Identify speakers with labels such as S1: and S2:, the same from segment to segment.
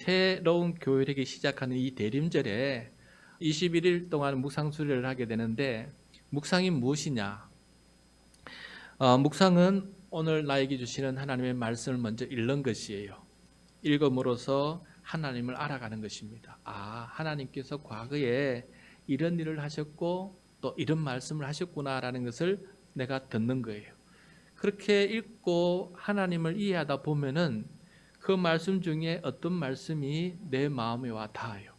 S1: 새로운 교회력이 시작하는 이 대림절에 21일 동안 묵상 수련을 하게 되는데, 묵상이 무엇이냐? 묵상은 오늘 나에게 주시는 하나님의 말씀을 먼저 읽는 것이에요. 읽음으로써 하나님을 알아가는 것입니다. 하나님께서 과거에 이런 일을 하셨고 또 이런 말씀을 하셨구나라는 것을 내가 듣는 거예요. 그렇게 읽고 하나님을 이해하다 보면은 그 말씀 중에 어떤 말씀이 내 마음에 와 닿아요.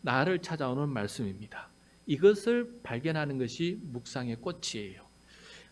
S1: 나를 찾아오는 말씀입니다. 이것을 발견하는 것이 묵상의 꽃이에요.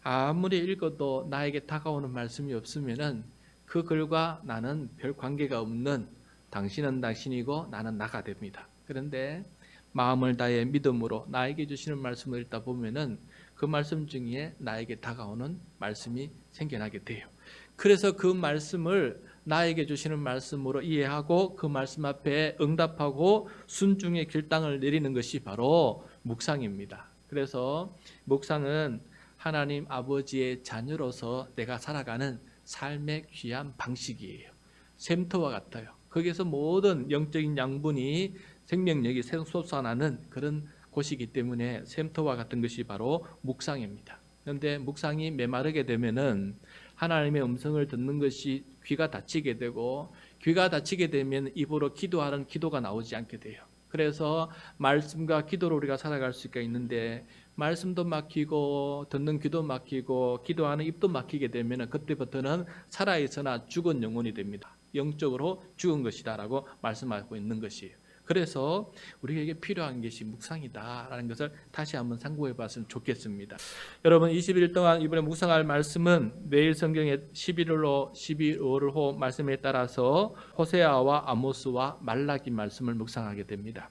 S1: 아무리 읽어도 나에게 다가오는 말씀이 없으면은 그 글과 나는 별 관계가 없는, 당신은 당신이고 나는 나가 됩니다. 그런데 마음을 다해 믿음으로 나에게 주시는 말씀을 읽다 보면은 그 말씀 중에 나에게 다가오는 말씀이 생겨나게 돼요. 그래서 그 말씀을 나에게 주시는 말씀으로 이해하고 그 말씀 앞에 응답하고 순종의 결단을 내리는 것이 바로 묵상입니다. 그래서 묵상은 하나님 아버지의 자녀로서 내가 살아가는 삶의 귀한 방식이에요. 샘터와 같아요. 거기서 모든 영적인 양분이, 생명력이 솟아나는 그런 곳이기 때문에 샘터와 같은 것이 바로 묵상입니다. 그런데 묵상이 메마르게 되면은 하나님의 음성을 듣는 것이 귀가 닫히게 되고, 귀가 닫히게 되면 입으로 기도하는 기도가 나오지 않게 돼요. 그래서 말씀과 기도로 우리가 살아갈 수가 있는데, 말씀도 막히고 듣는 귀도 막히고 기도하는 입도 막히게 되면 그때부터는 살아있으나 죽은 영혼이 됩니다. 영적으로 죽은 것이다라고 말씀하고 있는 것이에요. 그래서 우리에게 필요한 것이 묵상이다라는 것을 다시 한번 상고해 봤으면 좋겠습니다. 여러분, 21일 동안 이번에 묵상할 말씀은 매일 성경의 11월로 12월호 말씀에 따라서 호세아와 아모스와 말라기 말씀을 묵상하게 됩니다.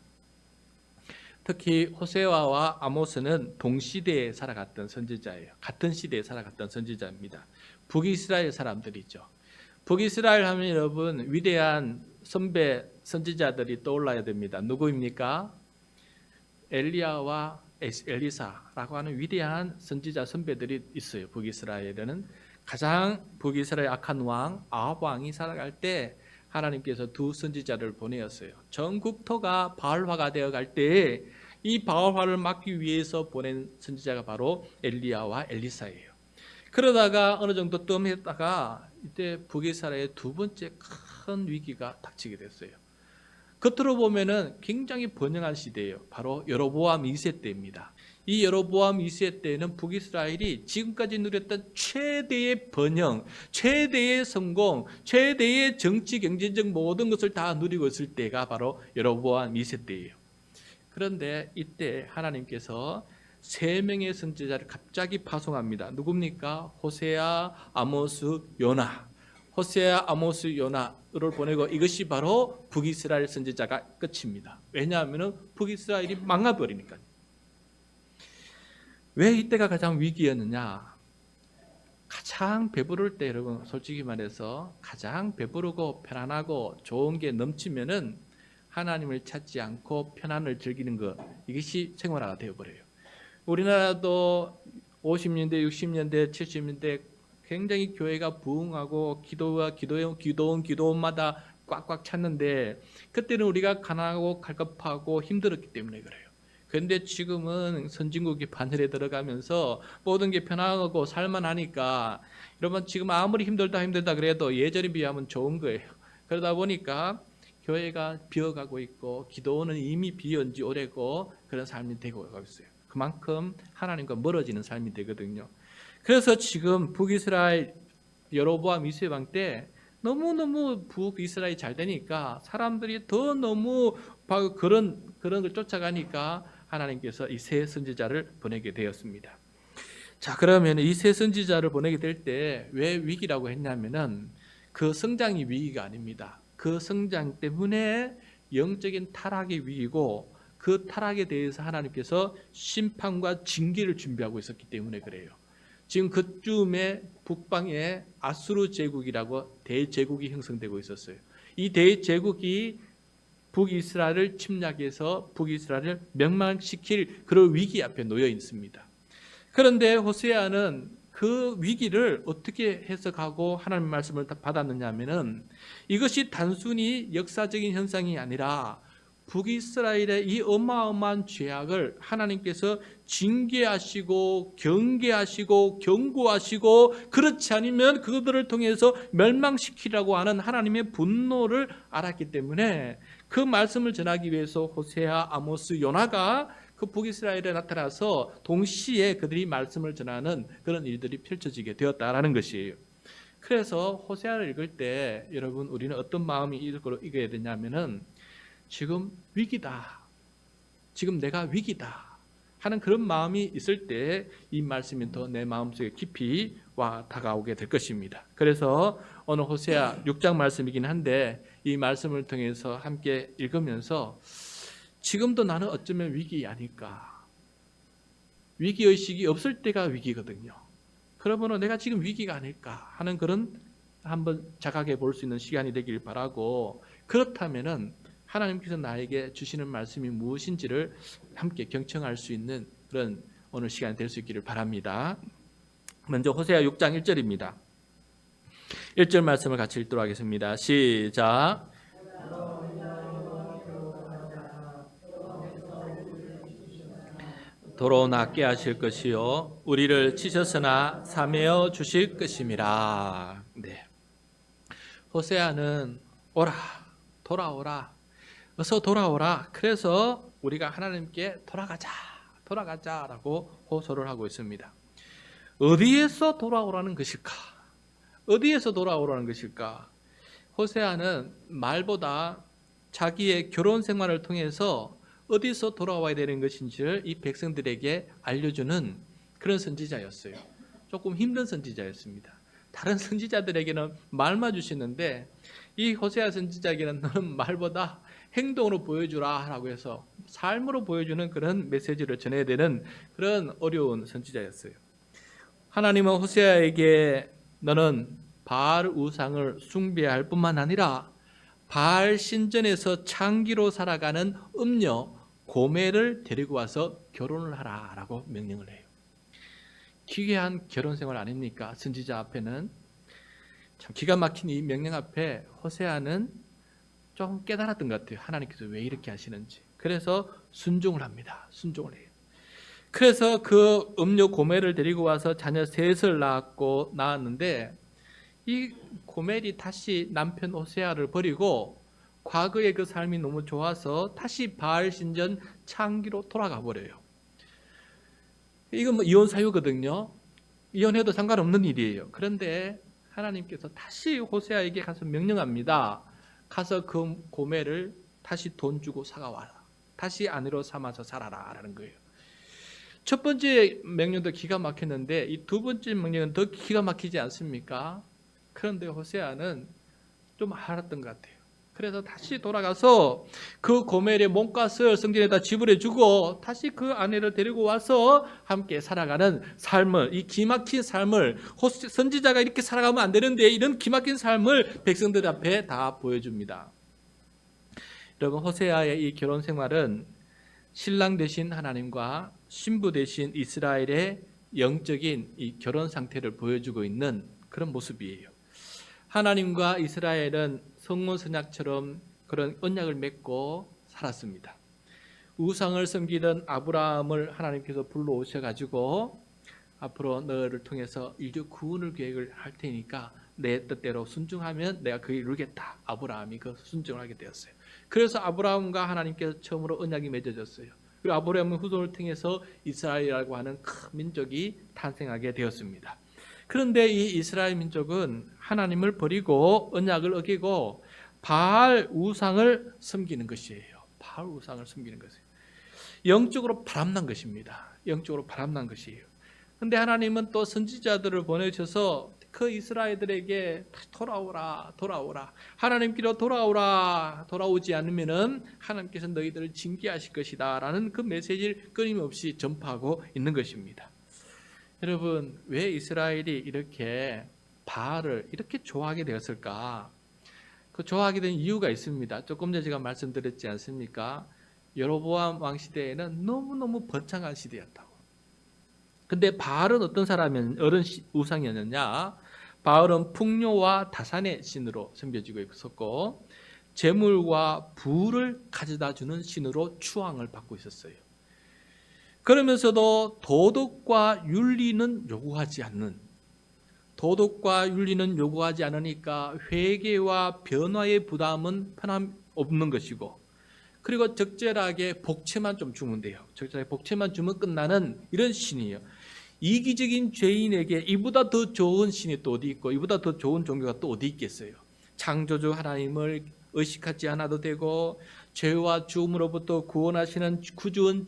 S1: 특히 호세아와 아모스는 동시대에 살아갔던 선지자예요. 같은 시대에 살아갔던 선지자입니다. 북이스라엘 사람들이죠. 북이스라엘 하면 여러분 위대한 선배 선지자들이 떠올라야 됩니다. 누구입니까? 엘리야와 엘리사라고 하는 위대한 선지자 선배들이 있어요. 북이스라엘에는 가장 북이스라엘 악한 왕 아합 왕이 살아갈 때 하나님께서 두 선지자를 보내었어요. 전 국토가 바알화가 되어갈 때 이 바알화를 막기 위해서 보낸 선지자가 바로 엘리야와 엘리사예요. 그러다가 어느 정도 뜸했다가 이때 북이스라엘의 두 번째 큰 위기가 닥치게 됐어요. 겉으로 보면은 굉장히 번영한 시대예요. 바로 여로보암 2세 때입니다. 이 여로보암 2세 때는 북이스라엘이 지금까지 누렸던 최대의 번영, 최대의 성공, 최대의 정치, 경제적 모든 것을 다 누리고 있을 때가 바로 여로보암 2세 때예요. 그런데 이때 하나님께서 세 명의 선지자를 갑자기 파송합니다. 누굽니까? 호세아, 아모스, 요나. 호세아, 아모스, 요나를 보내고 이것이 바로 북이스라엘 선지자가 끝입니다. 왜냐하면 북이스라엘이 망가버리니까요. 왜 이때가 가장 위기였느냐? 가장 배부를 때, 여러분 솔직히 말해서 가장 배부르고 편안하고 좋은 게 넘치면은 하나님을 찾지 않고 편안을 즐기는 것, 이것이 생활화가 되어버려요. 우리나라도 50년대, 60년대, 70년대 굉장히 교회가 부흥하고 기도원마다 꽉꽉 찼는데 그때는 우리가 가난하고 갈급하고 힘들었기 때문에 그래요. 그런데 지금은 선진국이 바늘에 들어가면서 모든 게 편하고 살만하니까 여러분 지금 아무리 힘들다 그래도 예전에 비하면 좋은 거예요. 그러다 보니까 교회가 비어가고 있고 기도원은 이미 비어온 지 오래고 그런 삶이 되고 있어요. 그만큼 하나님과 멀어지는 삶이 되거든요. 그래서 지금 북이스라엘 여로보암 2세 왕 때 너무너무 북이스라엘이 잘 되니까 사람들이 더 너무 그런 걸 쫓아가니까 하나님께서 이 세 선지자를 보내게 되었습니다. 자, 그러면 이 세 선지자를 보내게 될 때 왜 위기라고 했냐면은 그 성장이 위기가 아닙니다. 그 성장 때문에 영적인 타락의 위기고 그 타락에 대해서 하나님께서 심판과 징계를 준비하고 있었기 때문에 그래요. 지금 그쯤에 북방에 아수르 제국이라고 대제국이 형성되고 있었어요. 이 대제국이 북이스라엘을 침략해서 북이스라엘을 멸망시킬 그런 위기 앞에 놓여 있습니다. 그런데 호세아는 그 위기를 어떻게 해석하고 하나님의 말씀을 받았느냐 하면은 이것이 단순히 역사적인 현상이 아니라 북이스라엘의 이 어마어마한 죄악을 하나님께서 징계하시고 경계하시고 경고하시고 그렇지 않으면 그들을 통해서 멸망시키라고 하는 하나님의 분노를 알았기 때문에 그 말씀을 전하기 위해서 호세아, 아모스, 요나가 그 북이스라엘에 나타나서 동시에 그들이 말씀을 전하는 그런 일들이 펼쳐지게 되었다라는 것이에요. 그래서 호세아를 읽을 때 여러분 우리는 어떤 마음이 읽어야 되냐면은 지금 위기다. 지금 내가 위기다. 하는 그런 마음이 있을 때 이 말씀이 더 내 마음속에 깊이 와 다가오게 될 것입니다. 그래서 오늘 호세아 6장 말씀이긴 한데 이 말씀을 통해서 함께 읽으면서 지금도 나는 어쩌면 위기 아닐까. 위기의식이 없을 때가 위기거든요. 그러면 내가 지금 위기가 아닐까 하는 그런 한번 자각해 볼 수 있는 시간이 되길 바라고 그렇다면은 하나님께서 나에게 주시는 말씀이 무엇인지를 함께 경청할 수 있는 그런 오늘 시간이 될 수 있기를 바랍니다. 먼저 호세아 6장 1절입니다. 1절 말씀을 같이 읽도록 하겠습니다. 시작. 도로 낫게 하실 것이요 우리를 치셨으나 사매어 주실 것임이라. 네. 호세아는 오라, 돌아오라, 어서 돌아오라. 그래서 우리가 하나님께 돌아가자라고 호소를 하고 있습니다. 어디에서 돌아오라는 것일까? 어디에서 돌아오라는 것일까? 호세아는 말보다 자기의 결혼 생활을 통해서 어디서 돌아와야 되는 것인지를 이 백성들에게 알려주는 그런 선지자였어요. 조금 힘든 선지자였습니다. 다른 선지자들에게는 말만 주시는데 이 호세아 선지자에게는 너는 말보다 행동으로 보여주라 라고 해서 삶으로 보여주는 그런 메시지를 전해야 되는 그런 어려운 선지자였어요. 하나님은 호세아에게 너는 바알 우상을 숭배할 뿐만 아니라 바알 신전에서 창기로 살아가는 음녀 고멜을 데리고 와서 결혼을 하라 라고 명령을 해요. 기괴한 결혼 생활 아닙니까? 선지자 앞에는 참 기가 막힌 이 명령 앞에 호세아는 좀 깨달았던 것 같아요. 하나님께서 왜 이렇게 하시는지. 그래서 순종을 합니다. 순종을 해요. 그래서 그 음녀 고멜을 데리고 와서 자녀 셋을 낳았는데 이 고멜이 다시 남편 호세아를 버리고 과거의 그 삶이 너무 좋아서 다시 바알 신전 창기로 돌아가 버려요. 이건 뭐 이혼 사유거든요. 이혼해도 상관없는 일이에요. 그런데 하나님께서 다시 호세아에게 가서 명령합니다. 가서 그 고멜을 다시 돈 주고 사가와라. 다시 아내로 삼아서 살아라 라는 거예요. 첫 번째 명령도 기가 막혔는데 이 두 번째 명령은 더 기가 막히지 않습니까? 그런데 호세아는 좀 알았던 것 같아요. 그래서 다시 돌아가서 그 고멜의 몸값을 성전에다 지불해주고 다시 그 아내를 데리고 와서 함께 살아가는 삶을, 이 기막힌 삶을, 선지자가 이렇게 살아가면 안 되는데 이런 기막힌 삶을 백성들 앞에 다 보여줍니다. 여러분, 호세아의 이 결혼 생활은 신랑 되신 하나님과 신부 되신 이스라엘의 영적인 이 결혼 상태를 보여주고 있는 그런 모습이에요. 하나님과 이스라엘은 성모선약처럼 그런 언약을 맺고 살았습니다. 우상을 섬기던 아브라함을 하나님께서 불러오셔가지고 앞으로 너를 통해서 인류 구원을 계획을 할 테니까 내 뜻대로 순종하면 내가 그를 이루겠다. 아브라함이 그 순종을 하게 되었어요. 그래서 아브라함과 하나님께서 처음으로 언약이 맺어졌어요. 그리고 아브라함의 후손을 통해서 이스라엘이라고 하는 큰 민족이 탄생하게 되었습니다. 그런데 이 이스라엘 민족은 하나님을 버리고 언약을 어기고 바알 우상을 섬기는 것이에요. 바알 우상을 섬기는 것이에요. 영적으로 바람난 것입니다. 영적으로 바람난 것이에요. 그런데 하나님은 또 선지자들을 보내셔서 그 이스라엘들에게 돌아오라. 하나님께로 돌아오라. 돌아오지 않으면은 하나님께서 너희들을 징계하실 것이다. 라는 그 메시지를 끊임없이 전파하고 있는 것입니다. 여러분, 왜 이스라엘이 이렇게 바알을 이렇게 좋아하게 되었을까? 그 좋아하게 된 이유가 있습니다. 조금 전에 제가 말씀드렸지 않습니까? 여로보암 왕 시대에는 너무너무 번창한 시대였다고. 근데 바알은 어떤 어떤 우상이었느냐? 바알은 풍요와 다산의 신으로 섬겨지고 있었고 재물과 부를 가져다 주는 신으로 추앙을 받고 있었어요. 그러면서도 도덕과 윤리는 요구하지 않으니까 회개와 변화의 부담은 없는 것이고, 그리고 적절하게 복채만 좀 주면 돼요. 적절하게 복채만 주면 끝나는 이런 신이에요. 이기적인 죄인에게 이보다 더 좋은 신이 또 어디 있고, 이보다 더 좋은 종교가 또 어디 있겠어요. 창조주 하나님을 의식하지 않아도 되고, 죄와 죽음으로부터 구원하시는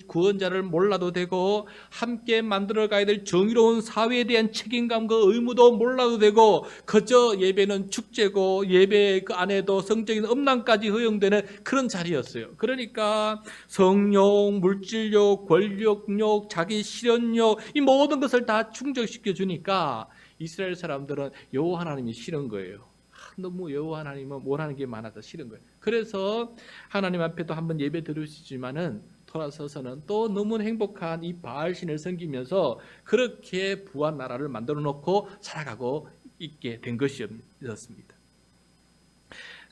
S1: 구원자를 몰라도 되고, 함께 만들어가야 될 정의로운 사회에 대한 책임감과 의무도 몰라도 되고, 그저 예배는 축제고 예배 그 안에도 성적인 음란까지 허용되는 그런 자리였어요. 그러니까 성욕, 물질욕, 권력욕, 자기 실현욕, 이 모든 것을 다 충족시켜 주니까 이스라엘 사람들은 여호와 하나님이 싫은 거예요. 너무 여호와 하나님은 원하는 게 많아서 싫은 거예요. 그래서 하나님 앞에도 한번 예배 드리시지만은 돌아서서는 또 너무 행복한 이 바알신을 섬기면서 그렇게 부한 나라를 만들어 놓고 살아가고 있게 된 것이었습니다.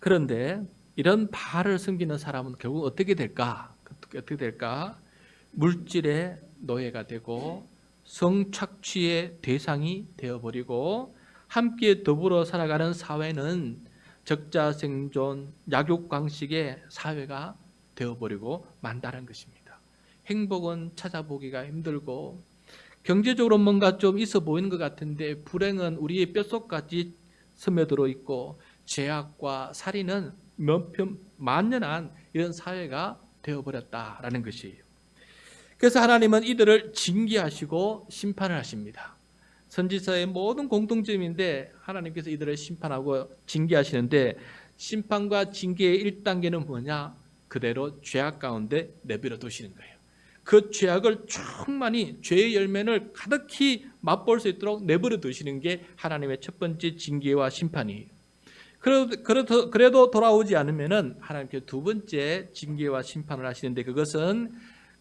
S1: 그런데 이런 바알을 섬기는 사람은 결국 어떻게 될까? 물질의 노예가 되고 성착취의 대상이 되어버리고, 함께 더불어 살아가는 사회는 적자생존, 약육강식의 사회가 되어버리고 만다는 것입니다. 행복은 찾아보기가 힘들고 경제적으로 뭔가 좀 있어 보이는 것 같은데 불행은 우리의 뼛속까지 스며들어 있고 죄악과 살인은 만연한 이런 사회가 되어버렸다라는 것이에요. 그래서 하나님은 이들을 징계하시고 심판을 하십니다. 선지서의 모든 공통점인데 하나님께서 이들을 심판하고 징계하시는데, 심판과 징계의 1단계는 뭐냐? 그대로 죄악 가운데 내버려 두시는 거예요. 그 죄악을 충만히, 죄의 열매를 가득히 맛볼 수 있도록 내버려 두시는 게 하나님의 첫 번째 징계와 심판이에요. 그래도 돌아오지 않으면 하나님께서 두 번째 징계와 심판을 하시는데, 그것은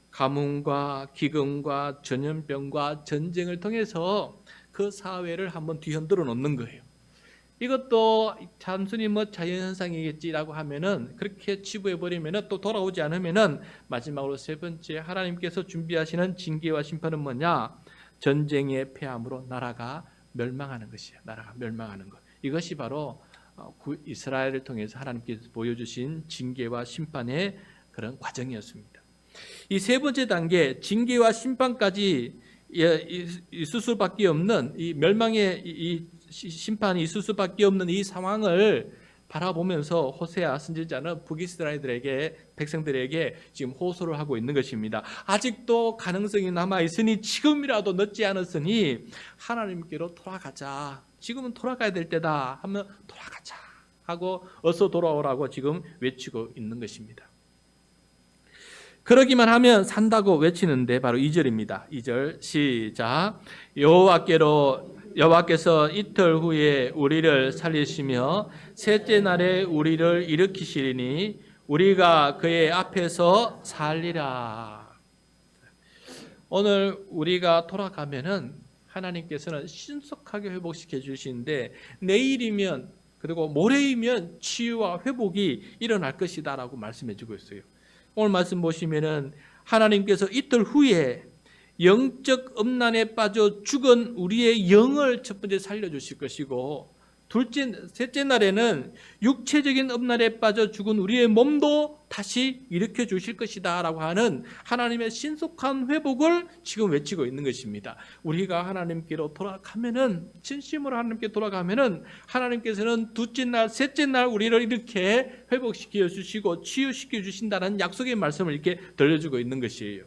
S1: 가뭄과 기근과 전염병과 전쟁을 통해서 그 사회를 한번 뒤흔들어 놓는 거예요. 이것도 단순히 자연현상이겠지라고 하면은, 그렇게 치부해버리면은 또 돌아오지 않으면은, 마지막으로 세 번째 하나님께서 준비하시는 징계와 심판은 뭐냐? 전쟁의 패함으로 나라가 멸망하는 것이에요. 나라가 멸망하는 것. 이것이 바로 이스라엘을 통해서 하나님께서 보여주신 징계와 심판의 그런 과정이었습니다. 이 세 번째 단계, 징계와 심판까지 있을 수밖에 없는, 이 멸망의 이 심판이 있을 수밖에 없는 이 상황을 바라보면서 호세아 선지자는 북이스라엘들에게, 백성들에게 지금 호소를 하고 있는 것입니다. 아직도 가능성이 남아 있으니, 지금이라도 늦지 않았으니 하나님께로 돌아가자. 지금은 돌아가야 될 때다 하면 돌아가자 하고 어서 돌아오라고 지금 외치고 있는 것입니다. 그러기만 하면 산다고 외치는데 바로 2절입니다. 2절 시작. 여호와께서 이틀 후에 우리를 살리시며 셋째 날에 우리를 일으키시리니 우리가 그의 앞에서 살리라. 오늘 우리가 돌아가면은 하나님께서는 신속하게 회복시켜 주시는데, 내일이면 그리고 모레이면 치유와 회복이 일어날 것이다라고 말씀해 주고 있어요. 오늘 말씀 보시면은 하나님께서 이틀 후에 영적 음란에 빠져 죽은 우리의 영을 첫 번째 살려주실 것이고, 셋째 날에는 육체적인 음란에 빠져 죽은 우리의 몸도 다시 일으켜 주실 것이다 라고 하는 하나님의 신속한 회복을 지금 외치고 있는 것입니다. 우리가 하나님께로 돌아가면은, 진심으로 하나님께 돌아가면은 하나님께서는 둘째 날, 셋째 날 우리를 이렇게 회복시켜 주시고 치유시켜 주신다는 약속의 말씀을 이렇게 들려주고 있는 것이에요.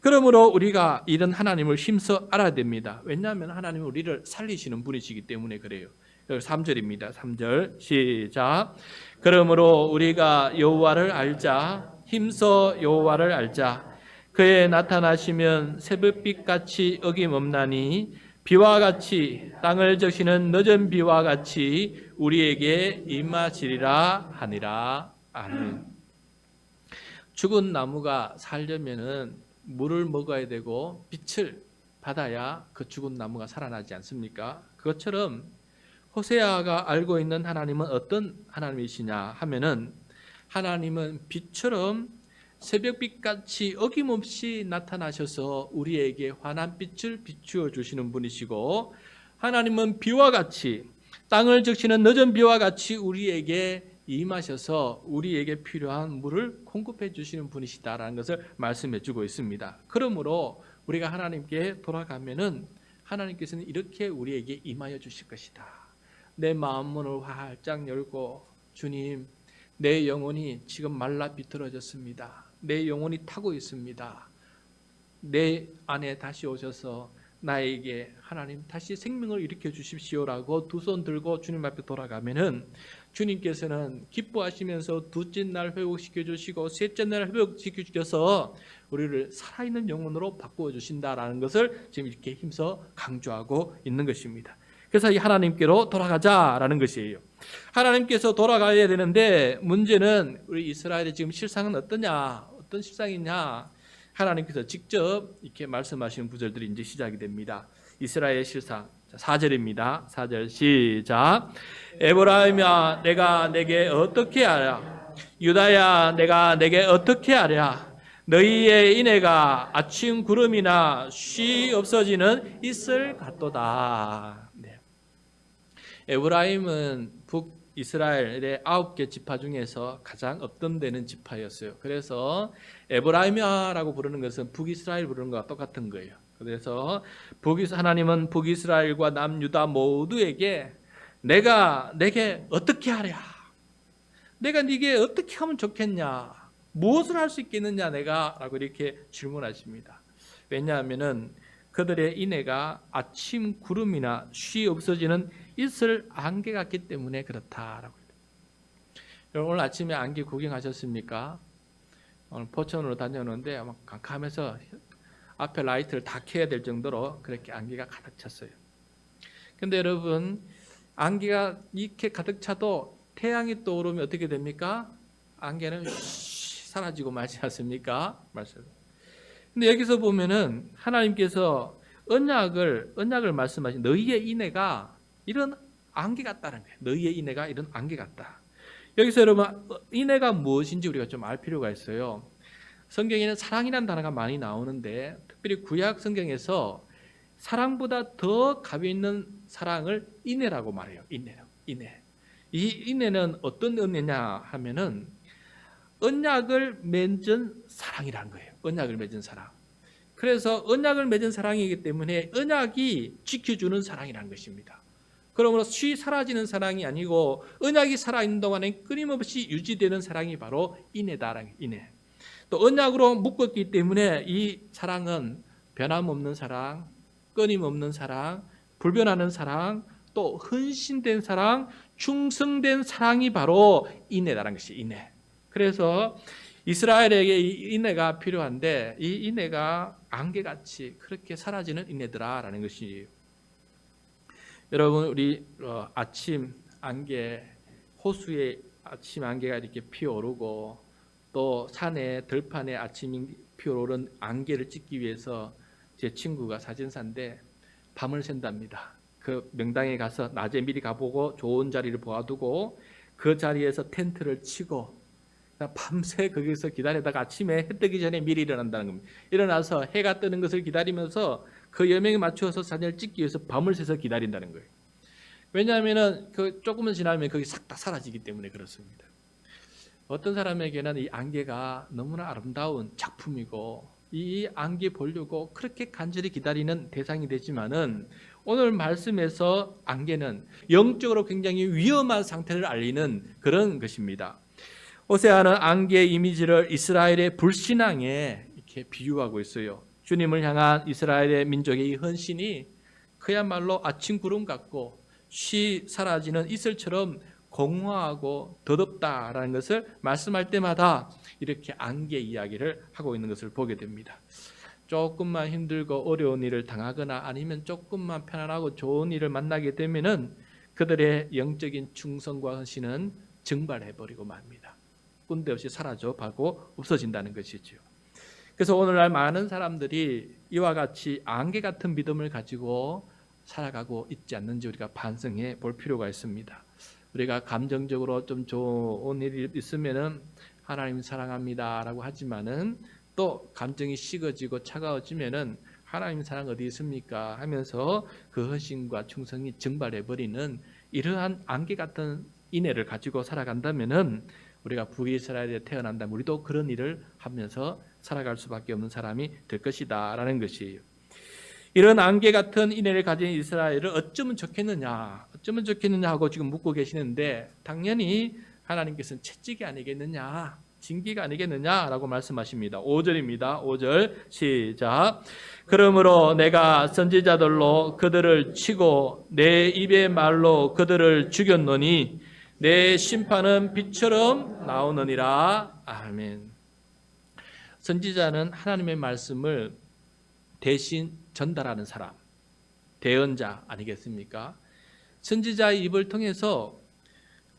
S1: 그러므로 우리가 이런 하나님을 힘써 알아야 됩니다. 왜냐하면 하나님은 우리를 살리시는 분이시기 때문에 그래요. 3절입니다. 3절 시작. 그러므로 우리가 여호와를 알자. 힘써 여호와를 알자. 그의 나타나시면 새벽빛같이 어김없나니 비와 같이, 땅을 적시는 늦은 비와 같이 우리에게 임하시리라 하니라. 아멘. 죽은 나무가 살려면은 물을 먹어야 되고 빛을 받아야 그 죽은 나무가 살아나지 않습니까? 그것처럼 호세아가 알고 있는 하나님은 어떤 하나님이시냐 하면은 하나님은 빛처럼 새벽빛같이 어김없이 나타나셔서 우리에게 환한 빛을 비추어 주시는 분이시고, 하나님은 비와 같이 땅을 적시는 늦은 비와 같이 우리에게 임하셔서 우리에게 필요한 물을 공급해 주시는 분이시다라는 것을 말씀해 주고 있습니다. 그러므로 우리가 하나님께 돌아가면은 하나님께서는 이렇게 우리에게 임하여 주실 것이다. 내 마음 문을 활짝 열고, 주님, 내 영혼이 지금 말라 비틀어졌습니다. 내 영혼이 타고 있습니다. 내 안에 다시 오셔서 나에게 하나님 다시 생명을 일으켜 주십시오라고 두 손 들고 주님 앞에 돌아가면은 주님께서는 기뻐하시면서 둘째 날 회복시켜 주시고 셋째 날 회복시켜 주셔서 우리를 살아있는 영혼으로 바꾸어 주신다라는 것을 지금 이렇게 힘써 강조하고 있는 것입니다. 그래서 이 하나님께로 돌아가자라는 것이에요. 하나님께서 돌아가야 되는데 문제는 우리 이스라엘의 지금 실상은 어떠냐? 어떤 실상이냐? 하나님께서 직접 이렇게 말씀하시는 구절들이 이제 시작이 됩니다. 이스라엘의 실상 4절입니다. 4절 시작. 에브라임아 내가 내게 어떻게 하랴? 유다야 내가 내게 어떻게 하랴? 너희의 인애가 아침 구름이나 쉬 없어지는 이슬 같도다. 네. 에브라임은 북이스라엘의 9개 지파 중에서 가장 업덤되는 지파였어요. 그래서 에브라임이라고 부르는 것은 북이스라엘 부르는 것과 똑같은 거예요. 그래서 하나님은 북이스라엘과 남유다 모두에게 내가 내게 어떻게 하랴? 내가 네게 어떻게 하면 좋겠냐? 무엇을 할 수 있겠느냐 내가? 라고 이렇게 질문하십니다. 왜냐하면은 그들의 인애가 아침 구름이나 쉬 없어지는 이슬 안개 같기 때문에 그렇다라고. 여러분 오늘 아침에 안개 구경하셨습니까? 오늘 포천으로 다녀오는데 아마 깜깜해서 앞에 라이트를 다 켜야 될 정도로 그렇게 안개가 가득 찼어요. 근데 여러분 안개가 이렇게 가득 차도 태양이 떠오르면 어떻게 됩니까? 안개는 사라지고 말지 않습니까? 근데 여기서 보면은 하나님께서 언약을 말씀하신 너희의 인애가 이런 안개 같다는 거예요. 너희의 인애가 이런 안개 같다. 여기서 여러분 인애가 무엇인지 우리가 좀 알 필요가 있어요. 성경에는 사랑이라는 단어가 많이 나오는데 특별히 구약 성경에서 사랑보다 더 가벼 있는 사랑을 인애라고 말해요. 인애. 이 인애는 어떤 은혜냐 하면은 언약을 맺은 사랑이라는 거예요. 언약을 맺은 사랑. 그래서 언약을 맺은 사랑이기 때문에 언약이 지켜주는 사랑이라는 것입니다. 그러므로 쉬 사라지는 사랑이 아니고 언약이 살아있는 동안에 끊임없이 유지되는 사랑이 바로 인애다라는 인애. 또 언약으로 묶었기 때문에 이 사랑은 변함없는 사랑, 끊임없는 사랑, 불변하는 사랑, 또 헌신된 사랑, 충성된 사랑이 바로 인애다라는 것이 인애. 그래서 이스라엘에게 이 인애가 필요한데 이 인애가 안개같이 그렇게 사라지는 인애더라라는 것이에요. 여러분 우리 아침 안개, 호수에 아침 안개가 이렇게 피어오르고 또 산에 들판에 아침이 피어오른 안개를 찍기 위해서 제 친구가 사진사인데 밤을 샌답니다. 그 명당에 가서 낮에 미리 가보고 좋은 자리를 보아두고 그 자리에서 텐트를 치고 밤새 거기서 기다리다가 아침에 해 뜨기 전에 미리 일어난다는 겁니다. 일어나서 해가 뜨는 것을 기다리면서 그 여명에 맞추어서 사진을 찍기 위해서 밤을 새서 기다린다는 거예요. 왜냐하면 그 조금만 지나면 거기 싹 다 사라지기 때문에 그렇습니다. 어떤 사람에게는 이 안개가 너무나 아름다운 작품이고 이 안개 보려고 그렇게 간절히 기다리는 대상이 되지만은 오늘 말씀에서 안개는 영적으로 굉장히 위험한 상태를 알리는 그런 것입니다. 호세아는 안개의 이미지를 이스라엘의 불신앙에 이렇게 비유하고 있어요. 주님을 향한 이스라엘의 민족의 이 헌신이 그야말로 아침 구름 같고 쉬 사라지는 이슬처럼 공허하고 더덥다라는 것을 말씀할 때마다 이렇게 안개 이야기를 하고 있는 것을 보게 됩니다. 조금만 힘들고 어려운 일을 당하거나 아니면 조금만 편안하고 좋은 일을 만나게 되면은 그들의 영적인 충성과 헌신은 증발해버리고 맙니다. 꾼데 없이 사라져 가고 없어진다는 것이죠. 그래서 오늘날 많은 사람들이 이와 같이 안개 같은 믿음을 가지고 살아가고 있지 않는지 우리가 반성해 볼 필요가 있습니다. 우리가 감정적으로 좀 좋은 일이 있으면은 하나님 사랑합니다라고 하지만은 또 감정이 식어지고 차가워지면은 하나님 사랑 어디 있습니까 하면서 그 헌신과 충성이 증발해 버리는 이러한 안개 같은 인애를 가지고 살아간다면은 우리가 북이스라엘에 태어난다면 우리도 그런 일을 하면서 살아갈 수밖에 없는 사람이 될 것이다라는 것이에요. 이런 안개 같은 인애를 가진 이스라엘을 어쩌면 좋겠느냐 하고 지금 묻고 계시는데 당연히 하나님께서는 채찍이 아니겠느냐, 징계가 아니겠느냐라고 말씀하십니다. 5절입니다. 5절 시작. 그러므로 내가 선지자들로 그들을 치고 내 입의 말로 그들을 죽였노니 내 심판은 빛처럼 나오느니라. 아멘. 선지자는 하나님의 말씀을 대신 전달하는 사람, 대언자 아니겠습니까? 선지자의 입을 통해서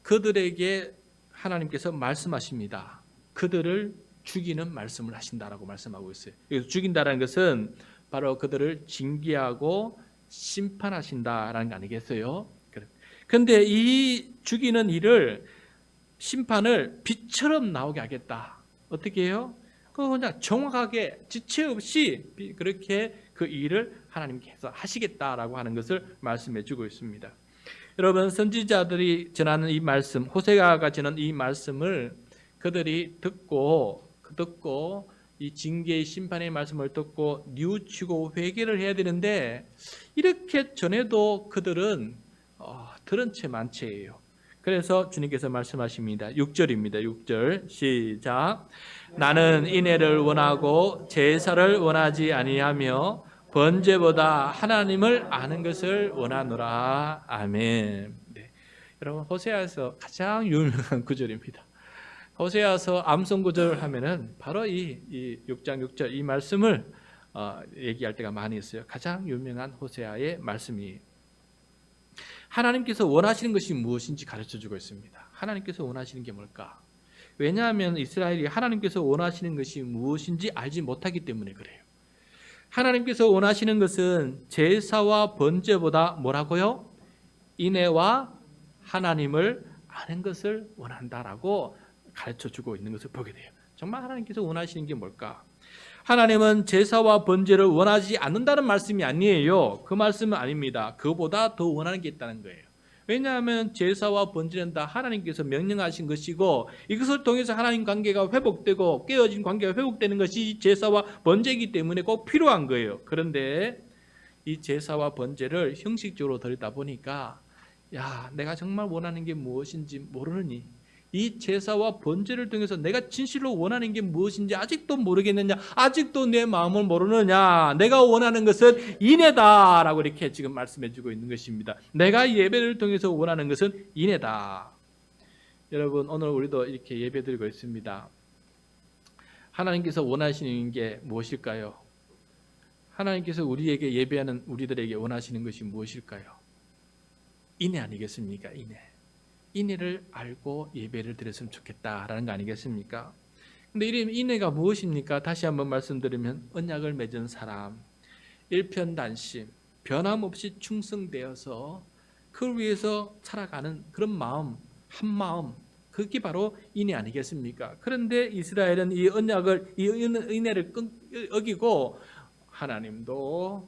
S1: 그들에게 하나님께서 말씀하십니다. 그들을 죽이는 말씀을 하신다라고 말씀하고 있어요. 여기서 죽인다라는 것은 바로 그들을 징계하고 심판하신다라는 거 아니겠어요? 그런데 이 죽이는 일을, 심판을 빛처럼 나오게 하겠다. 어떻게 해요? 그냥 정확하게 지체 없이 그렇게 그 일을 하나님께서 하시겠다라고 하는 것을 말씀해 주고 있습니다. 여러분, 선지자들이 전하는 이 말씀, 호세아가 전하는 이 말씀을 그들이 듣고 이 징계의 심판의 말씀을 듣고 뉘우치고 회개를 해야 되는데 이렇게 전해도 그들은 들은 채 만채예요. 그래서 주님께서 말씀하십니다. 6절입니다. 6절 시작. 나는 인애를 원하고 제사를 원하지 아니하며 번제보다 하나님을 아는 것을 원하노라. 아멘. 네. 여러분, 호세아에서 가장 유명한 구절입니다. 호세아서 암송 구절을 하면은 바로 이 6장 6절 이 말씀을 얘기할 때가 많이 있어요. 가장 유명한 호세아의 말씀이 하나님께서 원하시는 것이 무엇인지 가르쳐주고 있습니다. 하나님께서 원하시는 게 뭘까? 왜냐하면 이스라엘이 하나님께서 원하시는 것이 무엇인지 알지 못하기 때문에 그래요. 하나님께서 원하시는 것은 제사와 번제보다 뭐라고요? 인애와 하나님을 아는 것을 원한다라고 가르쳐주고 있는 것을 보게 돼요. 정말 하나님께서 원하시는 게 뭘까? 하나님은 제사와 번제를 원하지 않는다는 말씀이 아니에요. 그 말씀은 아닙니다. 그보다 더 원하는 게 있다는 거예요. 왜냐하면 제사와 번제는 다 하나님께서 명령하신 것이고 이것을 통해서 하나님 관계가 회복되고 깨어진 관계가 회복되는 것이 제사와 번제이기 때문에 꼭 필요한 거예요. 그런데 이 제사와 번제를 형식적으로 드리다 보니까 내가 정말 원하는 게 무엇인지 모르느니 이 제사와 번제를 통해서 내가 진실로 원하는 게 무엇인지 아직도 모르겠느냐, 아직도 내 마음을 모르느냐, 내가 원하는 것은 인애다라고 이렇게 지금 말씀해 주고 있는 것입니다. 내가 예배를 통해서 원하는 것은 인애다. 여러분, 오늘 우리도 이렇게 예배 드리고 있습니다. 하나님께서 원하시는 게 무엇일까요? 하나님께서 우리에게 예배하는 우리들에게 원하시는 것이 무엇일까요? 인애 아니겠습니까? 인애를 알고 예배를 드렸으면 좋겠다라는 거 아니겠습니까? 근데 이 인애가 무엇입니까? 다시 한번 말씀드리면 언약을 맺은 사람, 일편단심, 변함없이 충성되어서 그걸 위해서 살아가는 그런 마음, 한 마음, 그게 바로 인애 아니겠습니까? 그런데 이스라엘은 이 언약을, 이 인애를 어기고 하나님도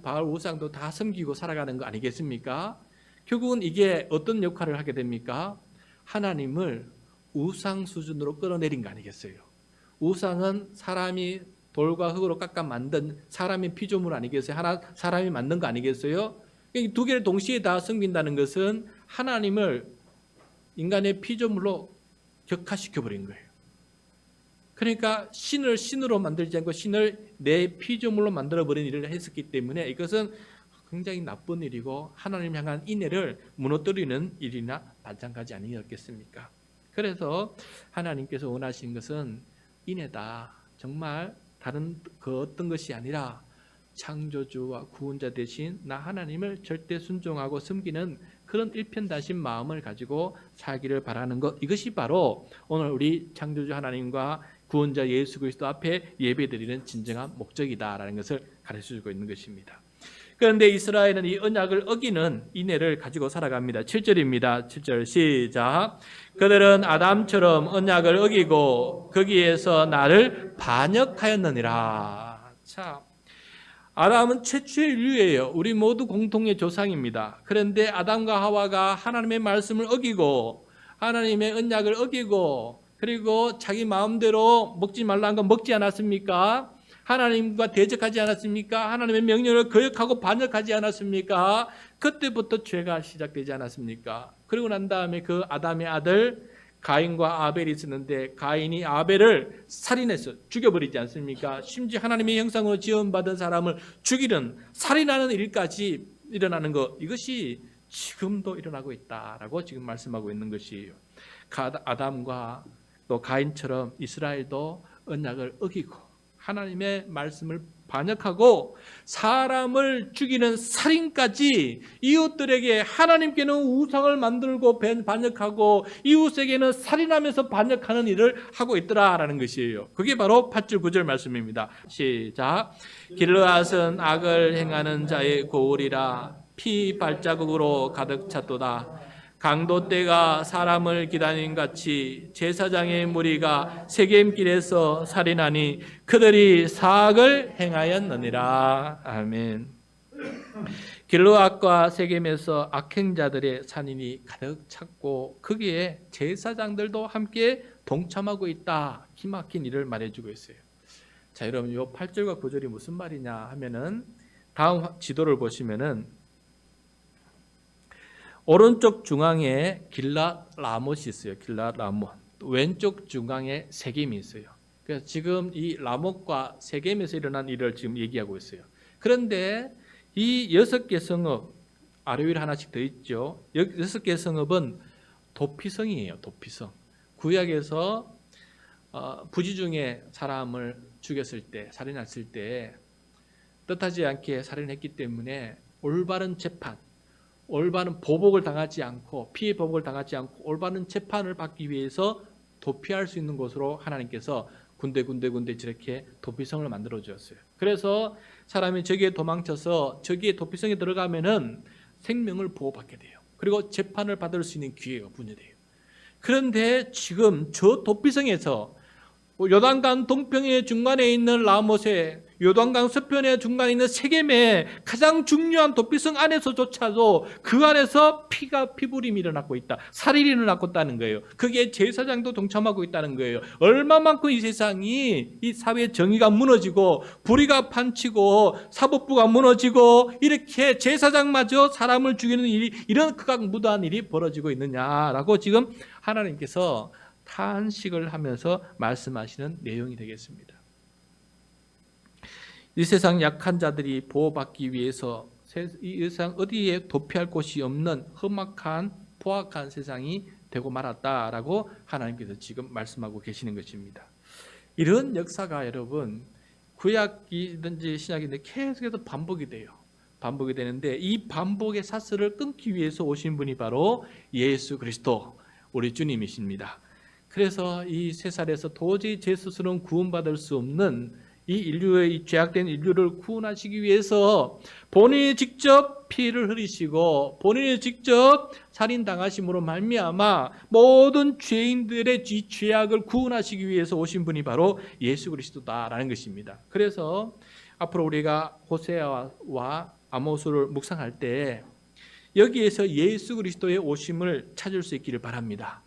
S1: 바알 우상도 다 섬기고 살아가는 거 아니겠습니까? 결국은 이게 어떤 역할을 하게 됩니까? 하나님을 우상 수준으로 끌어내린 거 아니겠어요? 우상은 사람이 돌과 흙으로 깎아 만든 사람의 피조물 아니겠어요? 사람이 만든 거 아니겠어요? 이 두 개를 동시에 다 섬긴다는 것은 하나님을 인간의 피조물로 격화시켜버린 거예요. 그러니까 신을 신으로 만들지 않고 신을 내 피조물로 만들어버린 일을 했었기 때문에 이것은 굉장히 나쁜 일이고 하나님 향한 인애를 무너뜨리는 일이나 마찬가지 아니었겠습니까? 그래서 하나님께서 원하시는 것은 인애다. 정말 다른 그 어떤 것이 아니라 창조주와 구원자 대신 나 하나님을 절대 순종하고 섬기는 그런 일편단심 마음을 가지고 살기를 바라는 것, 이것이 바로 오늘 우리 창조주 하나님과 구원자 예수 그리스도 앞에 예배드리는 진정한 목적이다라는 것을 가르쳐주고 있는 것입니다. 그런데 이스라엘은 이 언약을 어기는 인애를 가지고 살아갑니다. 7절입니다. 7절 시작. 그들은 아담처럼 언약을 어기고 거기에서 나를 반역하였느니라. 자, 아담은 최초의 인류예요. 우리 모두 공통의 조상입니다. 그런데 아담과 하와가 하나님의 말씀을 어기고 하나님의 언약을 어기고 그리고 자기 마음대로 먹지 말라는 거 먹지 않았습니까? 하나님과 대적하지 않았습니까? 하나님의 명령을 거역하고 반역하지 않았습니까? 그때부터 죄가 시작되지 않았습니까? 그리고 난 다음에 그 아담의 아들 가인과 아벨이 있었는데 가인이 아벨을 살인해서 죽여버리지 않습니까? 심지어 하나님의 형상으로 지음받은 사람을 죽이는 살인하는 일까지 일어나는 것, 이것이 지금도 일어나고 있다라고 지금 말씀하고 있는 것이에요. 아담과 또 가인처럼 이스라엘도 언약을 어기고 하나님의 말씀을 반역하고 사람을 죽이는 살인까지, 이웃들에게 하나님께는 우상을 만들고 반역하고 이웃에게는 살인하면서 반역하는 일을 하고 있더라라는 것이에요. 그게 바로 8절 9절 말씀입니다. 시작. 길르앗은 악을 행하는 자의 고울이라 피 발자국으로 가득 찼도다. 강도떼가 사람을 기다린 같이 제사장의 무리가 세겜길에서 살인하니 그들이 사악을 행하였느니라. 아멘. 길르앗과 세겜에서 악행자들의 산인이 가득 찼고 거기에 제사장들도 함께 동참하고 있다. 기막힌 일을 말해주고 있어요. 자, 여러분, 이 8절과 9절이 무슨 말이냐 하면은 다음 지도를 보시면은 오른쪽 중앙에 길랏 라못이 있어요. 길랏 라못. 왼쪽 중앙에 세겜이 있어요. 그래서 지금 이 라못과 세겜에서 일어난 일을 지금 얘기하고 있어요. 그런데 이 6개 성읍, 아래 위로 하나씩 더 있죠. 6개 성읍은 도피성이에요. 도피성. 구약에서 부지 중에 사람을 죽였을 때, 살인했을 때 뜻하지 않게 살인했기 때문에 올바른 재판, 올바른 보복을 당하지 않고 피해 보복을 당하지 않고 올바른 재판을 받기 위해서 도피할 수 있는 곳으로 하나님께서 군데 저렇게 도피성을 만들어 주었어요. 그래서 사람이 저기에 도망쳐서 저기에 도피성에 들어가면은 생명을 보호받게 돼요. 그리고 재판을 받을 수 있는 기회가 분여돼요. 그런데 지금 저 도피성에서 요단강 동평의 중간에 있는 라못에, 요단강 서편의 중간에 있는 세겜의 가장 중요한 도피성 안에서조차도 그 안에서 피부림이 일어나고 있다. 살인이 일어나고 있다는 거예요. 그게 제사장도 동참하고 있다는 거예요. 얼마만큼 이 세상이, 이 사회 정의가 무너지고 불의가 판치고 사법부가 무너지고 이렇게 제사장마저 사람을 죽이는 일이, 이런 극악무도한 일이 벌어지고 있느냐라고 지금 하나님께서 탄식을 하면서 말씀하시는 내용이 되겠습니다. 이 세상 약한 자들이 보호받기 위해서 이 세상 어디에 도피할 곳이 없는 험악한 포악한 세상이 되고 말았다라고 하나님께서 지금 말씀하고 계시는 것입니다. 이런 역사가 여러분 구약이든지 신약이든지 계속해서 반복이 돼요. 반복이 되는데 이 반복의 사슬을 끊기 위해서 오신 분이 바로 예수 그리스도 우리 주님이십니다. 그래서 이 세상에서 도저히 제 스스로는 구원받을 수 없는 이 인류의 이 죄악된 인류를 구원하시기 위해서 본인이 직접 피를 흘리시고 본인이 직접 살인당하심으로 말미암아 모든 죄인들의 죄악을 구원하시기 위해서 오신 분이 바로 예수 그리스도다라는 것입니다. 그래서 앞으로 우리가 호세아와 아모스를 묵상할 때 여기에서 예수 그리스도의 오심을 찾을 수 있기를 바랍니다.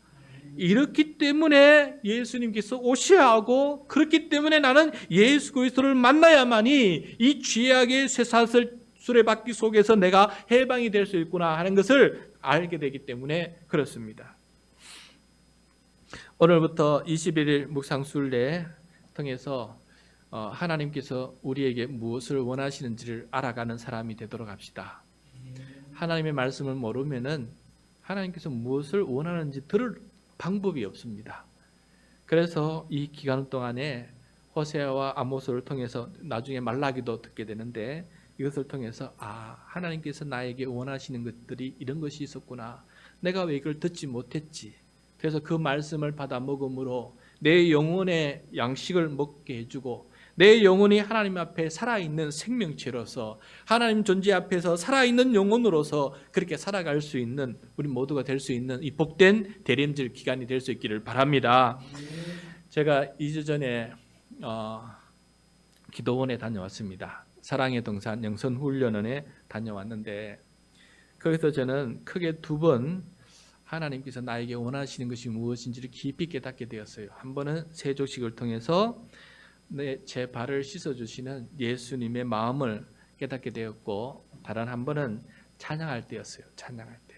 S1: 이렇기 때문에 예수님께서 오셔야 하고 그렇기 때문에 나는 예수 그리스도를 만나야만이 이 죄악의 쇠사슬 수레바퀴 속에서 내가 해방이 될 수 있구나 하는 것을 알게 되기 때문에 그렇습니다. 오늘부터 21일 묵상순례 통해서 하나님께서 우리에게 무엇을 원하시는지를 알아가는 사람이 되도록 합시다. 하나님의 말씀을 모르면은 하나님께서 무엇을 원하는지 들을 방법이 없습니다. 그래서 이 기간 동안에 호세아와 아모스를 통해서 나중에 말라기도 듣게 되는데, 이것을 통해서 하나님께서 나에게 원하시는 것들이 이런 것이 있었구나. 내가 왜 이걸 듣지 못했지. 그래서 그 말씀을 받아 먹음으로 내 영혼의 양식을 먹게 해주고, 내 영혼이 하나님 앞에 살아있는 생명체로서, 하나님 존재 앞에서 살아있는 영혼으로서 그렇게 살아갈 수 있는, 우리 모두가 될 수 있는 이 복된 대림절 기간이 될 수 있기를 바랍니다. 제가 2주 전에 기도원에 다녀왔습니다. 사랑의 동산 영성훈련원에 다녀왔는데, 거기서 저는 크게 두 번 하나님께서 나에게 원하시는 것이 무엇인지를 깊이 깨닫게 되었어요. 한 번은 세족식을 통해서 제 발을 씻어주시는 예수님의 마음을 깨닫게 되었고, 다른 한 번은 찬양할 때였어요. 찬양할 때.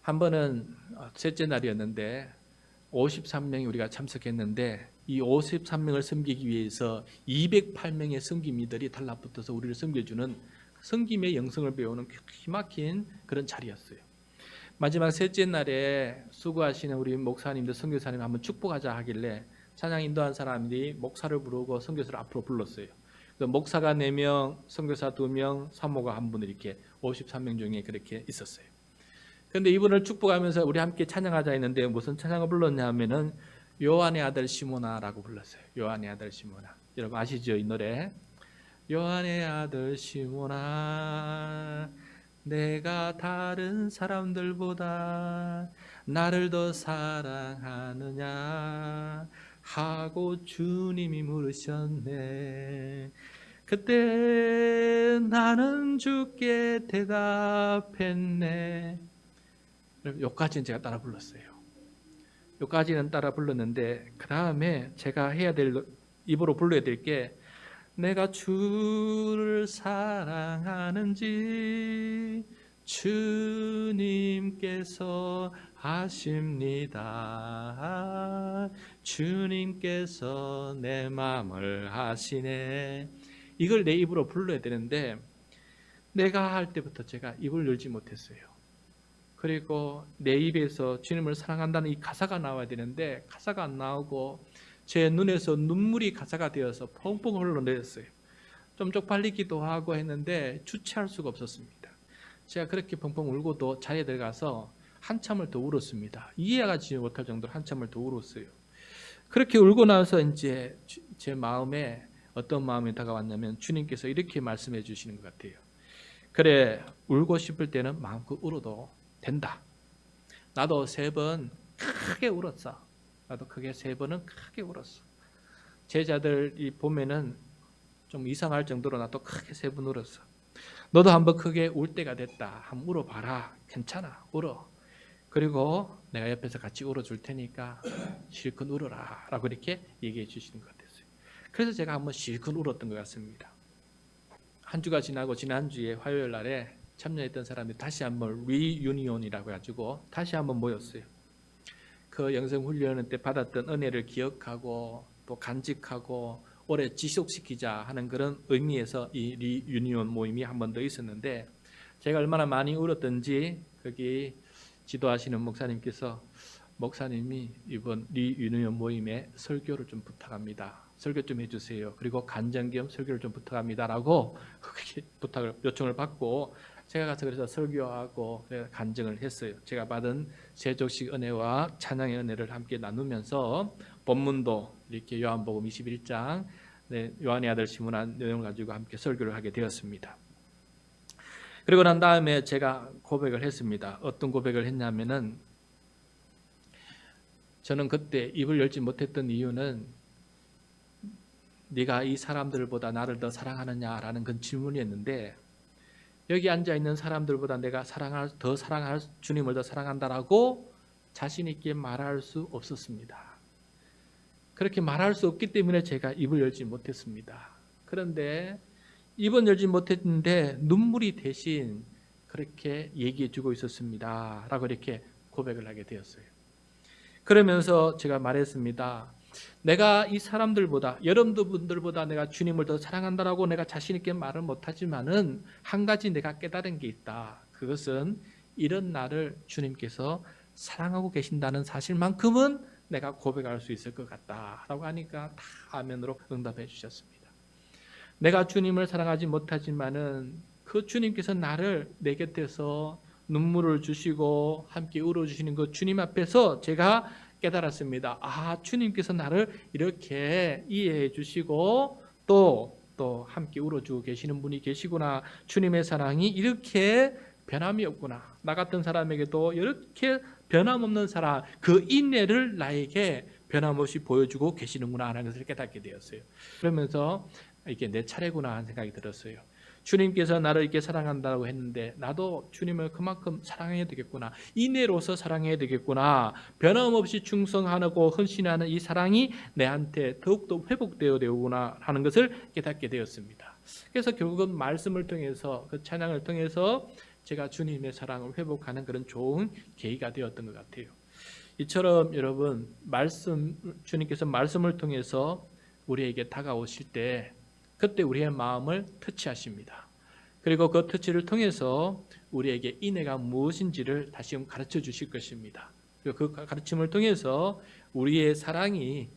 S1: 한 번은 셋째 날이었는데 53명이 우리가 참석했는데, 이 53명을 섬기기 위해서 208명의 섬김이들이 달라붙어서 우리를 섬겨주는 섬김의 영성을 배우는 기막힌 그런 자리였어요. 마지막 셋째 날에 수고하시는 우리 목사님들, 선교사님 한번 축복하자 하길래 찬양 인도한 사람들이 목사를 부르고 선교사를 앞으로 불렀어요. 목사가 4명, 선교사 2명, 사모가 1분, 이렇게 53명 중에 그렇게 있었어요. 그런데 이분을 축복하면서 우리 함께 찬양하자 했는데, 무슨 찬양을 불렀냐 하면은 요한의 아들 시모나라고 불렀어요. 요한의 아들 시모나. 여러분 아시죠, 이 노래? 요한의 아들 시모나, 내가 다른 사람들보다 나를 더 사랑하느냐 하고 주님이 물으셨네. 그때 나는 주께 대답했네. 여기까지는 제가 따라 불렀어요. 여기까지는 따라 불렀는데, 그 다음에 제가 해야 될, 입으로 불러야 될 게, 내가 주를 사랑하는지 주님께서 아십니다. 주님께서 내 마음을 아시네. 이걸 내 입으로 불러야 되는데, 내가 할 때부터 제가 입을 열지 못했어요. 그리고 내 입에서 주님을 사랑한다는 이 가사가 나와야 되는데, 가사가 안 나오고 제 눈에서 눈물이 가사가 되어서 펑펑 흘러내렸어요. 좀 쪽팔리기도 하고 했는데 주체할 수가 없었습니다. 제가 그렇게 펑펑 울고도 자리에 들어가서 한참을 더 울었습니다. 이해하지 못할 정도로 한참을 더 울었어요. 그렇게 울고 나서 이제 제 마음에 어떤 마음이 다가왔냐면, 주님께서 이렇게 말씀해 주시는 것 같아요. 그래, 울고 싶을 때는 마음껏 울어도 된다. 나도 3번 크게 울었어. 나도 크게 3번은 크게 울었어. 제자들이 보면은 좀 이상할 정도로 나도 크게 3번 울었어. 너도 한번 크게 울 때가 됐다. 한번 울어봐라. 괜찮아, 울어. 그리고 내가 옆에서 같이 울어줄 테니까 실컷 울어라 라고 이렇게 얘기해 주시는 것 같았어요. 그래서 제가 한번 실컷 울었던 것 같습니다. 한 주가 지나고 지난주에 화요일 날에 참여했던 사람들이 다시 한번 리유니온이라고 해가지고 다시 한번 모였어요. 그 영성훈련 때 받았던 은혜를 기억하고 또 간직하고 오래 지속시키자 하는 그런 의미에서 이 리유니온 모임이 한 번 더 있었는데, 제가 얼마나 많이 울었던지 거기 지도하시는 목사님께서, 목사님이 이번 리유니온 모임에 설교를 좀 부탁합니다. 설교 좀 해주세요. 그리고 간증 겸 설교를 좀 부탁합니다 라고 그렇게 요청을 받고, 제가 가서 그래서 설교하고 간증을 했어요. 제가 받은 세족식 은혜와 찬양의 은혜를 함께 나누면서 본문도 이렇게 요한복음 21장 요한의 아들 시몬한 내용을 가지고 함께 설교를 하게 되었습니다. 그리고 난 다음에 제가 고백을 했습니다. 어떤 고백을 했냐면은, 저는 그때 입을 열지 못했던 이유는 네가 이 사람들보다 나를 더 사랑하느냐라는 그 질문이었는데, 여기 앉아있는 사람들보다 내가 더 사랑할 주님을 더 사랑한다라고 자신 있게 말할 수 없었습니다. 그렇게 말할 수 없기 때문에 제가 입을 열지 못했습니다. 그런데 입은 열지 못했는데 눈물이 대신 그렇게 얘기해 주고 있었습니다 라고 이렇게 고백을 하게 되었어요. 그러면서 제가 말했습니다. 내가 이 사람들보다, 여러분들보다 내가 주님을 더 사랑한다라고 내가 자신 있게 말을 못하지만은 한 가지 내가 깨달은 게 있다. 그것은 이런 나를 주님께서 사랑하고 계신다는 사실만큼은 내가 고백할 수 있을 것 같다라고 하니까 다 아멘으로 응답해 주셨습니다. 내가 주님을 사랑하지 못하지만은 그 주님께서 나를 내 곁에서 눈물을 주시고 함께 울어주시는 그 주님 앞에서 제가 깨달았습니다. 아, 주님께서 나를 이렇게 이해해 주시고 또 함께 울어주고 계시는 분이 계시구나. 주님의 사랑이 이렇게 변함이 없구나. 나 같은 사람에게도 이렇게 변함없는 사랑, 그 인내를 나에게 변함없이 보여주고 계시는구나 하는 것을 깨닫게 되었어요. 그러면서 이게 내 차례구나 하는 생각이 들었어요. 주님께서 나를 이렇게 사랑한다고 했는데 나도 주님을 그만큼 사랑해야 되겠구나. 인내로서 사랑해야 되겠구나. 변함없이 충성하고 헌신하는 이 사랑이 내한테 더욱더 회복되어야 되구나 하는 것을 깨닫게 되었습니다. 그래서 결국은 말씀을 통해서 그 찬양을 통해서 제가 주님의 사랑을 회복하는 그런 좋은 계기가 되었던 것 같아요. 이처럼 여러분 주님께서 말씀을 통해서 우리에게 다가오실 때 그때 우리의 마음을 터치하십니다. 그리고 그 터치를 통해서 우리에게 인애가 무엇인지를 다시금 가르쳐 주실 것입니다. 그리고 그 가르침을 통해서 우리의 사랑이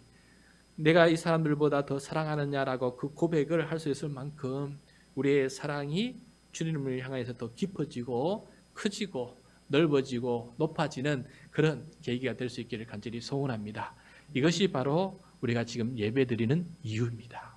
S1: 내가 이 사람들보다 더 사랑하느냐라고 그 고백을 할 수 있을 만큼 우리의 사랑이 주님을 향해서 더 깊어지고 커지고 넓어지고 높아지는 그런 계기가 될 수 있기를 간절히 소원합니다. 이것이 바로 우리가 지금 예배드리는 이유입니다.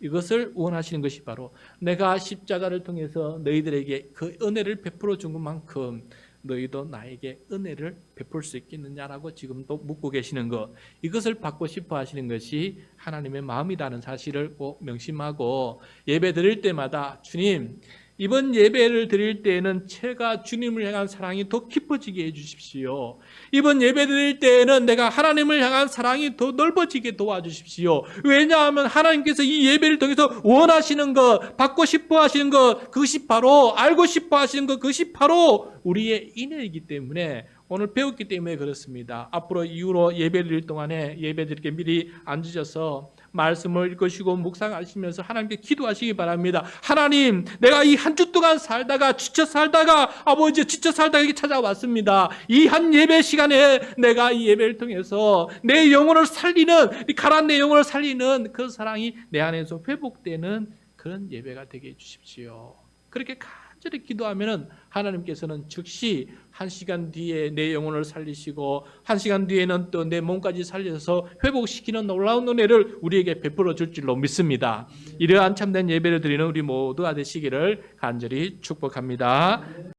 S1: 이것을 원하시는 것이 바로 내가 십자가를 통해서 너희들에게 그 은혜를 베풀어 준 것만큼 너희도 나에게 은혜를 베풀 수 있겠느냐라고 지금도 묻고 계시는 것, 이것을 받고 싶어 하시는 것이 하나님의 마음이라는 사실을 꼭 명심하고 예배 드릴 때마다 주님, 이번 예배를 드릴 때에는 제가 주님을 향한 사랑이 더 깊어지게 해주십시오. 이번 예배 드릴 때에는 내가 하나님을 향한 사랑이 더 넓어지게 도와주십시오. 왜냐하면 하나님께서 이 예배를 통해서 원하시는 것, 받고 싶어 하시는 것, 그것이 바로 알고 싶어 하시는 것, 그것이 바로 우리의 인애이기 때문에 오늘 배웠기 때문에 그렇습니다. 앞으로 이후로 예배 드릴 동안에 예배 드리게 미리 앉으셔서 말씀을 읽으시고 묵상하시면서 하나님께 기도하시기 바랍니다. 하나님, 내가 이 한 주 동안 살다가 지쳐 살다가 아버지 지쳐 살다가 이렇게 찾아왔습니다. 이 한 예배 시간에 내가 이 예배를 통해서 내 영혼을 살리는, 가라앉은 내 영혼을 살리는 그 사랑이 내 안에서 회복되는 그런 예배가 되게 해주십시오. 그렇게 간절히 기도하면은 하나님께서는 즉시 1시간 뒤에 내 영혼을 살리시고 1시간 뒤에는 또 내 몸까지 살려서 회복시키는 놀라운 은혜를 우리에게 베풀어 줄 줄로 믿습니다. 이러한 참된 예배를 드리는 우리 모두가 되시기를 간절히 축복합니다.